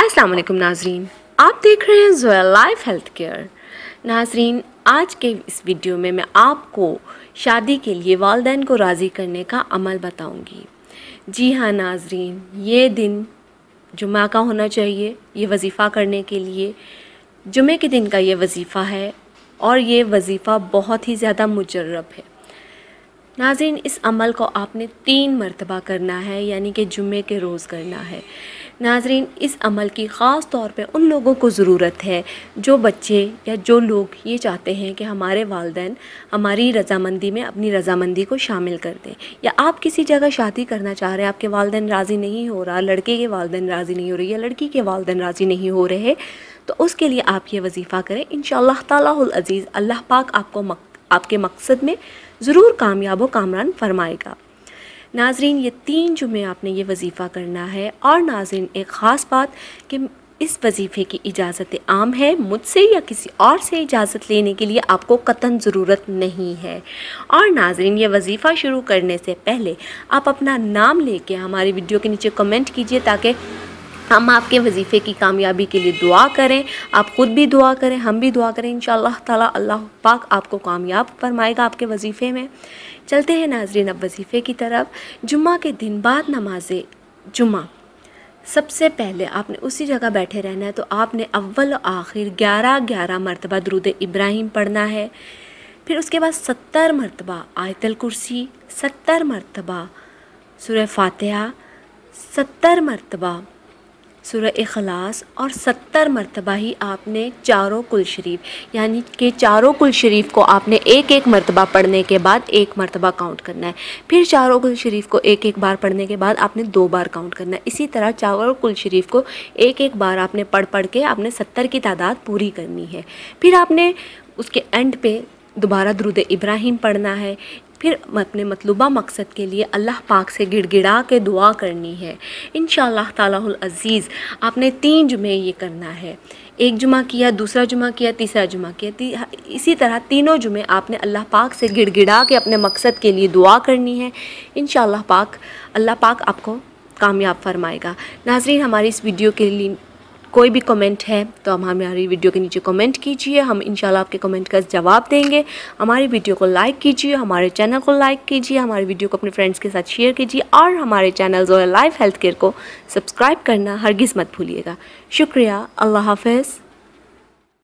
अस्सलाम वालेकुम नाजरीन, आप देख रहे हैं ज़ोया लाइफ हेल्थ केयर। नाजरीन, आज के इस वीडियो में मैं आपको शादी के लिए वालिदैन को राज़ी करने का अमल बताऊंगी। जी हाँ नाजरीन, ये दिन जुमा का होना चाहिए। ये वजीफ़ा करने के लिए जुमे के दिन का ये वजीफ़ा है और ये वजीफ़ा बहुत ही ज़्यादा मुजर्रब है। नाज़रीन, इस अमल को आपने 3 मरतबा करना है, यानी कि जुमे के रोज़ करना है। नाज़रीन, इस अमल की ख़ास तौर पे उन लोगों को ज़रूरत है जो बच्चे या जो लोग ये चाहते हैं कि हमारे वालिदैन हमारी रज़ामंदी में अपनी रज़ामंदी को शामिल कर दें, या आप किसी जगह शादी करना चाह रहे हैं, आपके वालिदैन राज़ी नहीं हो रहा, लड़के के वालिदैन राज़ी नहीं हो रही या लड़की के वालिदैन राज़ी नहीं हो रहे, तो उसके लिए आप ये वजीफ़ा करें। इंशाअल्लाह तालाहुल अज़ीज़ अल्लाह पाक आपको आपके मकसद में ज़रूर कामयाब व कामरान फरमाएगा। नाजरीन, ये 3 जुमे आपने ये वजीफ़ा करना है। और नाजरीन, एक ख़ास बात कि इस वजीफ़े की इजाज़त आम है, मुझसे या किसी और से इजाज़त लेने के लिए आपको कतन ज़रूरत नहीं है। और नाजरीन, ये वजीफ़ा शुरू करने से पहले आप अपना नाम लेके हमारी वीडियो के नीचे कमेंट कीजिए, ताकि हम आपके वजीफ़े की कामयाबी के लिए दुआ करें। आप ख़ुद भी दुआ करें, हम भी दुआ करें। इंशाअल्लाह ताला अल्लाह पाक आपको कामयाब फरमाएगा आपके वजीफ़े में। चलते हैं नाजरीन अब वजीफ़े की तरफ। जुम्मा के दिन बाद नमाज जुम्मा सबसे पहले आपने उसी जगह बैठे रहना है, तो आपने अव्वल आखिर 11 मरतबा दुरूद इब्राहिम पढ़ना है। फिर उसके बाद 70 मरतबा आयतल कुर्सी, 70 मरतबा सूरह फातिहा, 70 मरतबा सूरह इखलास और 70 मरतबा ही आपने चारों कुल शरीफ, यानी कि चारों कुल शरीफ को आपने एक मरतबा पढ़ने के बाद 1 मरतबा काउंट करना है। फिर चारों कुल शरीफ को एक बार पढ़ने के बाद आपने 2 बार काउंट करना है। इसी तरह चारों कुल शरीफ को एक बार आपने पढ़ के आपने 70 की तादाद पूरी करनी है। फिर आपने उसके एंड पे दोबारा दुरूद इब्राहिम पढ़ना है। फिर अपने मतलूबा मकसद के लिए अल्लाह पाक से गिड़गिड़ा के दुआ करनी है। इंशाअल्लाह तालाहुल अज़ीज़ आपने 3 जुमे ये करना है। एक जुमा किया, दूसरा जुमा किया, तीसरा जुमा किया, इसी तरह तीनों जुमे आपने अल्लाह पाक से गिड़गिड़ा के अपने मकसद के लिए दुआ करनी है। इंशाअल्लाह अल्लाह पाक आपको कामयाब फरमाएगा। नाज़रीन, हमारी इस वीडियो के लिए कोई भी कमेंट है तो हम हमारी वीडियो के नीचे कमेंट कीजिए, हम इंशाल्लाह आपके कमेंट का जवाब देंगे। हमारी वीडियो को लाइक कीजिए, हमारे चैनल को लाइक कीजिए, हमारी वीडियो को अपने फ्रेंड्स के साथ शेयर कीजिए और हमारे channel Zoya life health care को सब्सक्राइब करना हरगिज़ मत भूलिएगा। शुक्रिया। अल्लाह हाफ़िज़।